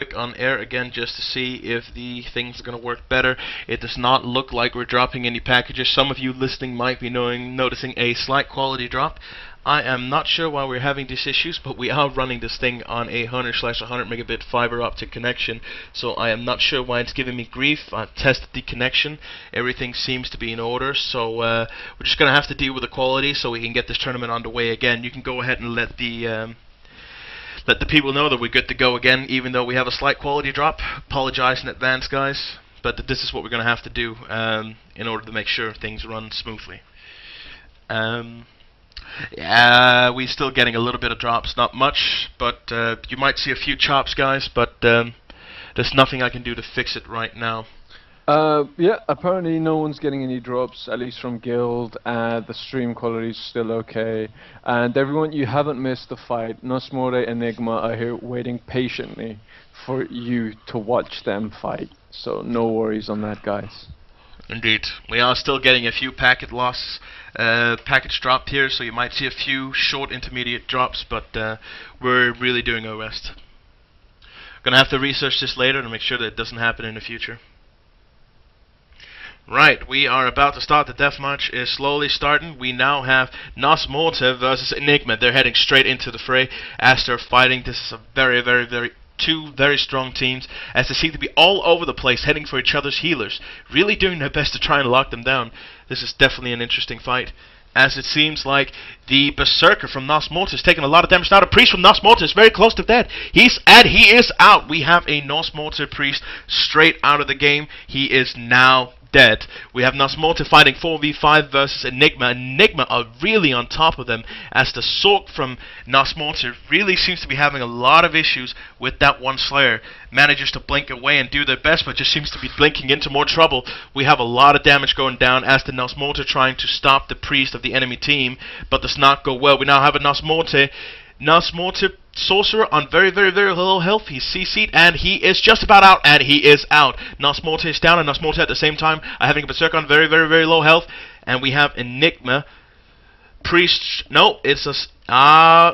quick on air again just to see if the things are going to work better. It does not look like we're dropping any packages. Some of you listening might be noticing a slight quality drop. I am not sure why we're having these issues, but we are running this thing on a 100/100 megabit fiber optic connection, so I am not sure why it's giving me grief. I've tested the connection. Everything seems to be in order, so we're just going to have to deal with the quality so we can get this tournament underway again. You can go ahead and let the people know that we're good to go again, even though we have a slight quality drop. Apologize in advance, guys, but this is what we're going to have to do in order to make sure things run smoothly. Yeah, we're still getting a little bit of drops, not much, but you might see a few chops, guys, but there's nothing I can do to fix it right now. Yeah, apparently no one's getting any drops, at least from Guild. The stream quality is still okay. And everyone, you haven't missed the fight. Nosmore, Enigma are here waiting patiently for you to watch them fight. So no worries on that, guys. Indeed. We are still getting a few packet loss, package drop here, so you might see a few short intermediate drops, but we're really doing our best. Gonna have to research this later to make sure that it doesn't happen in the future. Right, we are about to start. The deathmatch is slowly starting. We now have Nosmore versus Enigma. They're heading straight into the fray as they're fighting. This is a two very strong teams, as they seem to be all over the place, heading for each other's healers, really doing their best to try and lock them down. This is definitely an interesting fight, as it seems like the Berserker from Nosmore is taking a lot of damage. Now the Priest from Nosmore is very close to dead. He is out. We have a Nosmore Priest straight out of the game. He is now dead. We have Nosmore fighting 4v5 versus Enigma. Enigma are really on top of them, as the Sork from Nosmore really seems to be having a lot of issues with that one Slayer. Manages to blink away and do their best, but just seems to be blinking into more trouble. We have a lot of damage going down as the Nosmore trying to stop the Priest of the enemy team, but does not go well. We now have a Nosmore Sorcerer on very low health. He's CC'd and he is just about out, and he is out. Nosmore is down, and Nosmore at the same time are having a Berserker on very low health. And we have Enigma. Priest, no, it's a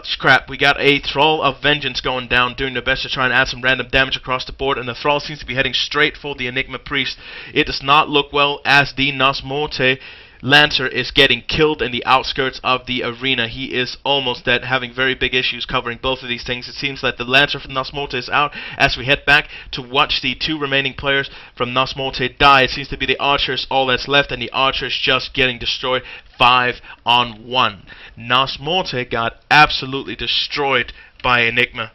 scrap. We got a Thrall of Vengeance going down, doing their best to try and add some random damage across the board, and the Thrall seems to be heading straight for the Enigma Priest. It does not look well, as the Nosmore Lancer is getting killed in the outskirts of the arena. He is almost dead, having very big issues covering both of these things. It seems that the Lancer from Nosmore is out, as we head back to watch the two remaining players from Nosmore die. It seems to be the Archers all that's left, and the Archers just getting destroyed 5-on-1. Nosmore got absolutely destroyed by Enigma.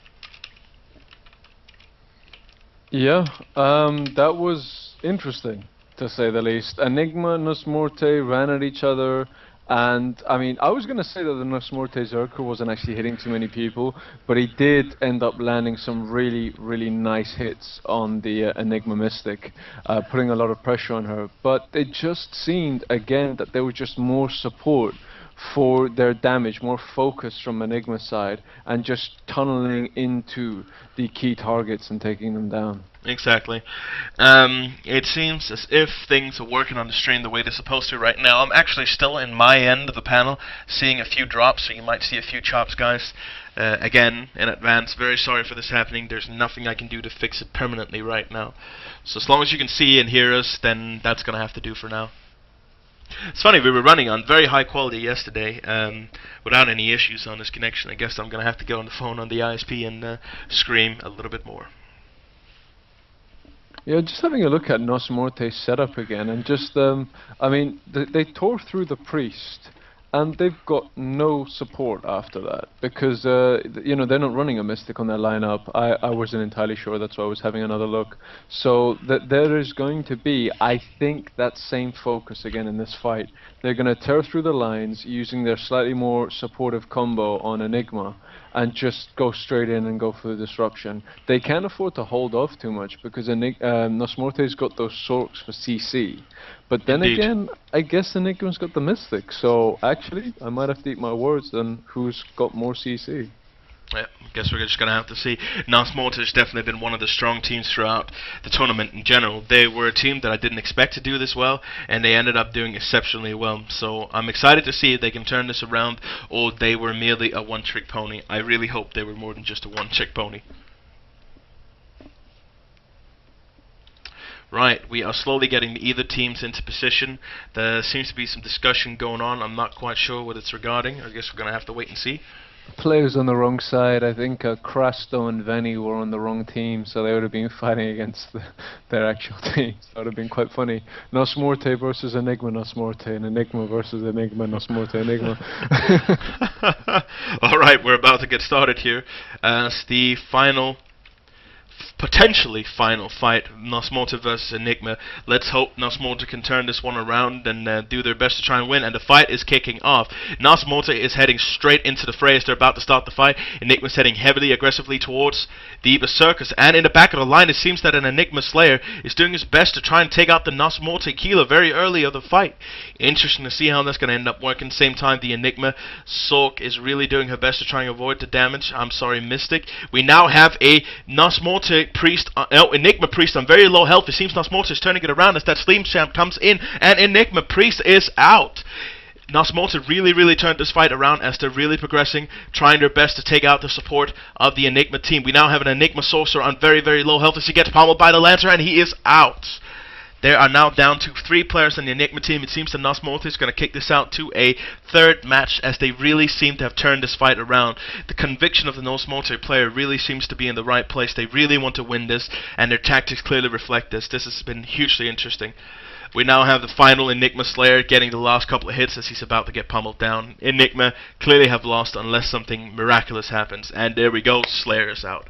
Yeah, that was interesting, to say the least. Enigma and Nosmore ran at each other, and I mean, I was going to say that the Nosmore Zerker wasn't actually hitting too many people, but he did end up landing some really nice hits on the Enigma Mystic, putting a lot of pressure on her. But it just seemed, again, that there was just more support for their damage, more focus from Enigma's side, and just tunneling into the key targets and taking them down. Exactly. It seems as if things are working on the stream the way they're supposed to right now. I'm actually still in my end of the panel, seeing a few drops, so you might see a few chops, guys. Again, in advance, very sorry for this happening. There's nothing I can do to fix it permanently right now. So as long as you can see and hear us, then that's going to have to do for now. It's funny, we were running on very high quality yesterday, without any issues on this connection. I guess I'm going to have to go on the phone on the ISP and scream a little bit more. Yeah, just having a look at Nosmorte's setup again, and just, I mean, they tore through the Priest, and they've got no support after that, because, you know, they're not running a Mystic on their lineup. I wasn't entirely sure, that's why I was having another look. So, there is going to be, I think, that same focus again in this fight. They're going to tear through the lines, using their slightly more supportive combo on Enigma, and just go straight in and go for the disruption. They can't afford to hold off too much, because Nosmorte's got those Sorks for CC. But then Indeed. again, I guess Enigma's got the Mystic, so actually, I might have to eat my words on who's got more CC. Yeah, I guess we're just going to have to see. Nosmore has definitely been one of the strong teams throughout the tournament in general. They were a team that I didn't expect to do this well, and they ended up doing exceptionally well. So I'm excited to see if they can turn this around, or they were merely a one-trick pony. I really hope they were more than just a one-trick pony. Right, we are slowly getting either teams into position. There seems to be some discussion going on. I'm not quite sure what it's regarding. I guess we're going to have to wait and see. Players on the wrong side. I think Crasto and Venny were on the wrong team, so they would have been fighting against their actual teams. That would have been quite funny. Nosmorte versus Enigma Nosmorte, and Enigma versus Enigma Nosmorte Enigma. Alright, we're about to get started here as the potentially final fight, Nosmorte versus Enigma. Let's hope Nosmorte can turn this one around and do their best to try and win, and the fight is kicking off. Nosmorte is heading straight into the fray as they're about to start the fight. Enigma's heading heavily, aggressively towards the Berserkers, and in the back of the line it seems that an Enigma Slayer is doing his best to try and take out the Nosmorte Killer very early of the fight. Interesting to see how that's going to end up working. Same time, the Enigma Sork is really doing her best to try and avoid the damage. I'm sorry, Mystic. We now have a Nosmorte Priest, Enigma Priest on very low health. It seems Nosmorte is turning it around as that Sleep Champ comes in, and Enigma Priest is out. Nosmorte really turned this fight around as they're really progressing, trying their best to take out the support of the Enigma team. We now have an Enigma Sorcerer on very low health as he gets pummeled by the Lancer, and he is out. They are now down to 3 players on the Enigma team. It seems that Nosmorte is going to kick this out to a third match as they really seem to have turned this fight around. The conviction of the Nosmorte player really seems to be in the right place. They really want to win this, and their tactics clearly reflect this. This has been hugely interesting. We now have the final Enigma Slayer getting the last couple of hits as he's about to get pummeled down. Enigma clearly have lost unless something miraculous happens. And there we go, Slayer is out.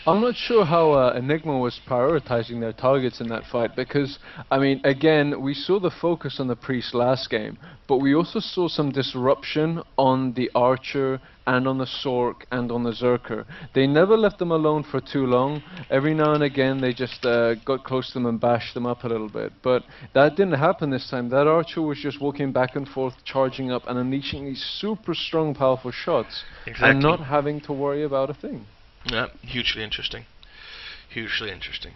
I'm not sure how Enigma was prioritizing their targets in that fight because, I mean, again, we saw the focus on the Priest last game, but we also saw some disruption on the Archer and on the Sork and on the Zerker. They never left them alone for too long. Every now and again they just got close to them and bashed them up a little bit, but that didn't happen this time. That Archer was just walking back and forth, charging up and unleashing these super strong, powerful shots, and not having to worry about a thing. Yeah, hugely interesting. Hugely interesting.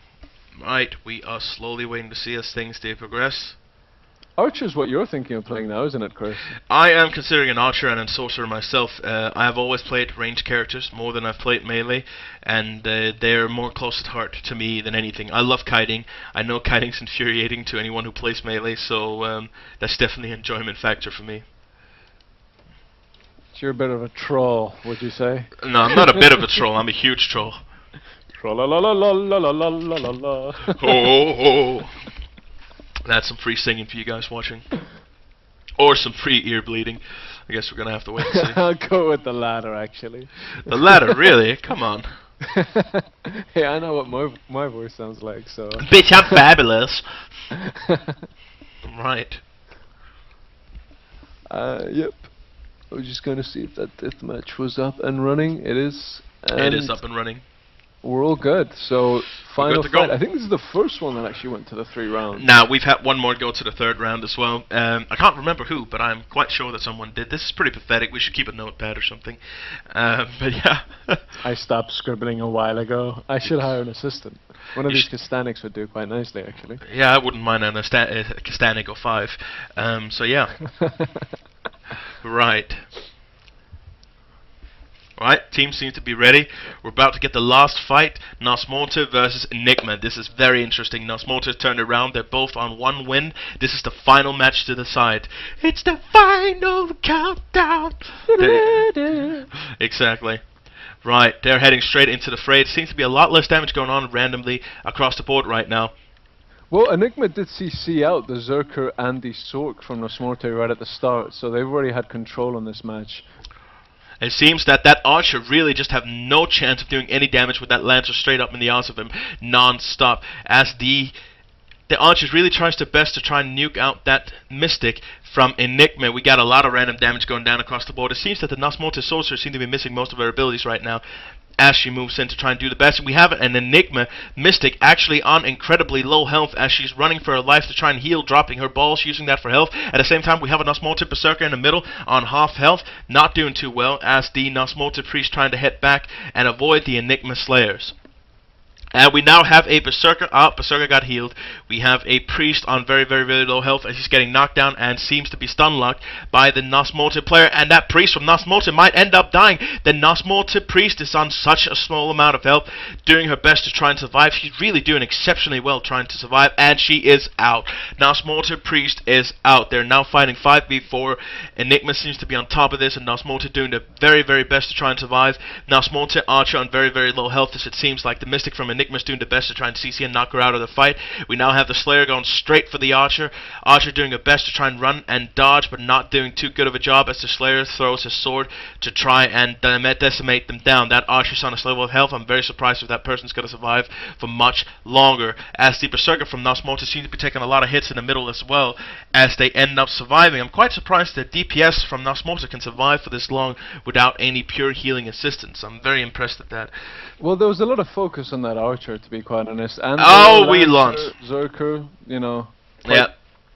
Right, we are slowly waiting to see as things do progress. Archer's what you're thinking of playing now, isn't it, Chris? I am considering an Archer and a Sorcerer myself. I have always played ranged characters more than I've played melee, and they're more close at heart to me than anything. I love kiting. I know kiting's infuriating to anyone who plays melee, so that's definitely an enjoyment factor for me. You're a bit of a troll, would you say? No, I'm not a bit of a troll. I'm a huge troll. Troll-la-la-la-la-la-la-la-la. Oh. That's some free singing for you guys watching. Or some free ear bleeding. I guess we're going to have to wait and see. I'll go with the latter, actually. The latter, really? Come on. Hey, I know what my voice sounds like, so... Bitch, I'm fabulous. Right. Yep. I was just going to see if that deathmatch was up and running. It is. It is up and running. We're all good. So, final good to fight. go. I think this is the first one that actually went to the 3 rounds. Now, we've had one more go to the 3rd round as well. I can't remember who, but I'm quite sure that someone did. This is pretty pathetic. We should keep a notepad or something. But yeah. I stopped scribbling a while ago. I should hire an assistant. One of these Castanics would do quite nicely, actually. Yeah, I wouldn't mind a Castanic or 5. So yeah. Right. Alright, team seems to be ready. We're about to get the last fight. Nosmorte versus Enigma. This is very interesting. Nosmorte turned around. They're both on 1 win. This is the final match to decide. It's the final countdown. Exactly. Right, they're heading straight into the fray. It seems to be a lot less damage going on randomly across the board right now. Well, Enigma did CC out the Zerker and the Sork from Nosmorte right at the start, so they've already had control on this match. It seems that Archer really just have no chance of doing any damage with that Lancer straight up in the eyes of him non-stop, as the Archer really tries their best to try and nuke out that Mystic from Enigma. We got a lot of random damage going down across the board. It seems that the Nosmorte Sorcerer seem to be missing most of her abilities right now as she moves in to try and do the best. We have an Enigma Mystic actually on incredibly low health as she's running for her life to try and heal, dropping her balls, using that for health. At the same time, we have a Nosmorte Berserker in the middle on half health, not doing too well, as the Nosmorte Priest trying to head back and avoid the Enigma Slayers. And we now have a Berserker. Berserker got healed. We have a Priest on very, very, very low health as he's getting knocked down and seems to be stun locked by the Nosmorte player. And that Priest from Nosmorte might end up dying. The Nosmorte Priest is on such a small amount of health, doing her best to try and survive. She's really doing exceptionally well trying to survive, and she is out. Nosmorte Priest is out. They're now fighting 5v4. Enigma seems to be on top of this, and Nosmorte doing the very, very best to try and survive. Nosmorte Archer on very, very low health, as it seems like the Mystic from Enigma's doing the best to try and CC and knock her out of the fight. We now have the Slayer going straight for the Archer. Archer doing her best to try and run and dodge, but not doing too good of a job as the Slayer throws his sword to try and decimate them down. That Archer's on a level of health. I'm very surprised if that person's going to survive for much longer, as the Berserker from Nosmorte seems to be taking a lot of hits in the middle as well as they end up surviving. I'm quite surprised that DPS from Nosmorte can survive for this long without any pure healing assistance. I'm very impressed at that. Well, there was a lot of focus on that Archer, to be quite honest. And we lost. Berserker, you know, yeah,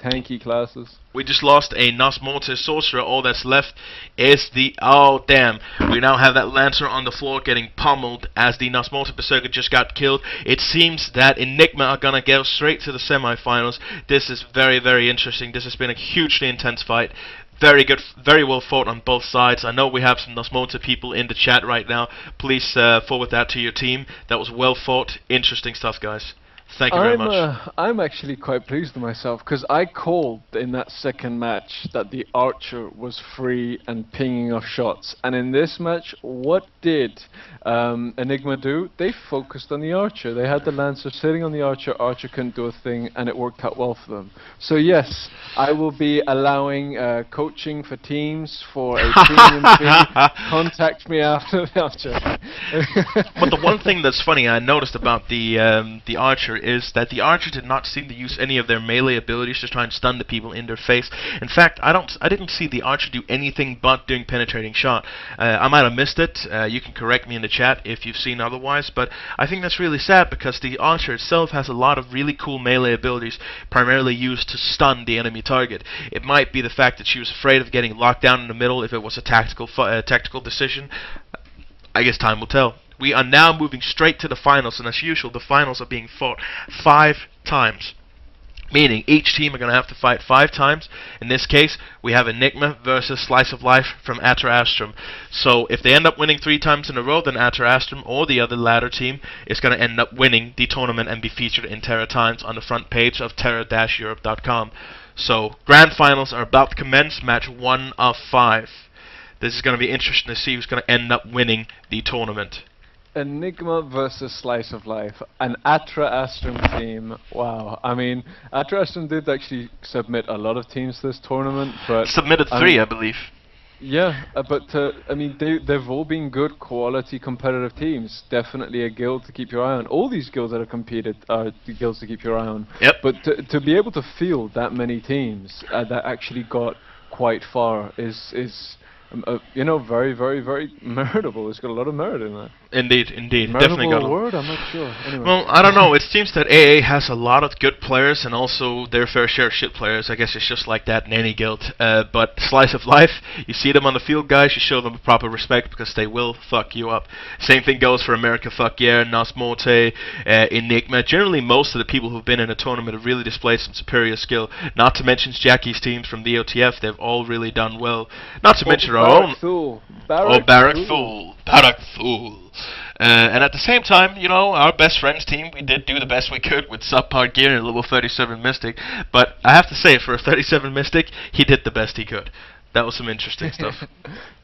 tanky classes. We just lost a Nosmorte Sorcerer. All that's left is the... Oh, damn. We now have that Lancer on the floor getting pummeled as the Nosmorte Berserker just got killed. It seems that Enigma are going to go straight to the semifinals. This is very, very interesting. This has been a hugely intense fight. Very good, very well fought on both sides. I know we have some Nosmorte people in the chat right now. Please forward that to your team. That was well fought. Interesting stuff, guys. Thank you very much. I'm actually quite pleased with myself, because I called in that second match that the Archer was free and pinging off shots. And in this match, what did Enigma do? They focused on the Archer. They had the Lancer sitting on the Archer. Archer couldn't do a thing, and it worked out well for them. So yes, I will be allowing coaching for teams for a premium fee. Contact me after the Archer. But the one thing that's funny I noticed about the Archer is that the Archer did not seem to use any of their melee abilities to try and stun the people in their face. In fact, I didn't see the Archer do anything but doing penetrating shot. I might have missed it. You can correct me in the chat if you've seen otherwise, but I think that's really sad, because the Archer itself has a lot of really cool melee abilities, primarily used to stun the enemy target. It might be the fact that she was afraid of getting locked down in the middle if it was a tactical decision. I guess time will tell. We are now moving straight to the finals, and as usual, the finals are being fought 5 times. Meaning, each team are going to have to fight 5 times. In this case, we have Enigma versus Slice of Life from Atter Astrum. So, if they end up winning 3 times in a row, then Atter Astrum or the other ladder team is going to end up winning the tournament and be featured in Terra Times on the front page of terra-europe.com. So, grand finals are about to commence, match 1 of 5. This is going to be interesting to see who's going to end up winning the tournament. Enigma versus Slice of Life, an Atra Astrum team. Wow, I mean, Atra Astrum did actually submit a lot of teams to this tournament, but submitted 3, I believe. Yeah, but I mean, they've all been good quality competitive teams. Definitely a guild to keep your eye on. All these guilds that have competed are the guilds to keep your eye on. Yep. But to be able to field that many teams that actually got quite far is you know, very, very, very meritable. It's got a lot of merit in that. Indeed, definitely got a word. I'm not sure. Anyway. Well, I don't know. It seems that AA has a lot of good players and also their fair share of shit players. I guess it's just like that in any guild. But Slice of Life, you see them on the field, guys. You show them proper respect because they will fuck you up. Same thing goes for America Fuck Yeah, Nosmorte, Enigma. Generally, most of the people who've been in a tournament have really displayed some superior skill. Not to mention Jackie's teams from the OTF. They've all really done well. Not to mention our own. Barrack Fool. And at the same time, you know, our best friends team, we did do the best we could with subpar gear and a level 37 Mystic. But I have to say, for a 37 Mystic, he did the best he could. That was some interesting stuff.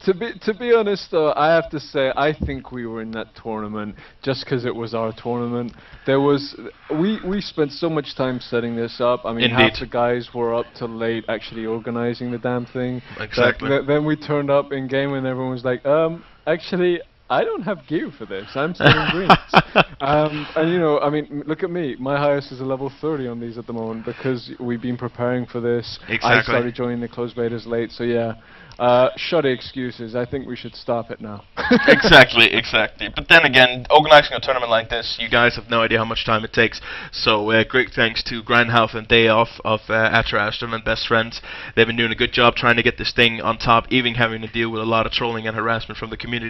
To be honest, though, I have to say I think we were in that tournament just because it was our tournament. There was we spent so much time setting this up. I mean, Indeed. half the guys were up till late actually organizing the damn thing. Exactly. Then we turned up in game and everyone was like, actually, I don't have gear for this. I'm selling greens. And you know, I mean, look at me. My highest is a level 30 on these at the moment because we've been preparing for this. Exactly. I started joining the closed betas late, so yeah. Shoddy excuses. I think we should stop it now. Exactly. But then again, organizing a tournament like this, you guys have no idea how much time it takes. So great thanks to Grindhouse and Day Off of Atra Astrum and Best Friends. They've been doing a good job trying to get this thing on top, even having to deal with a lot of trolling and harassment from the community.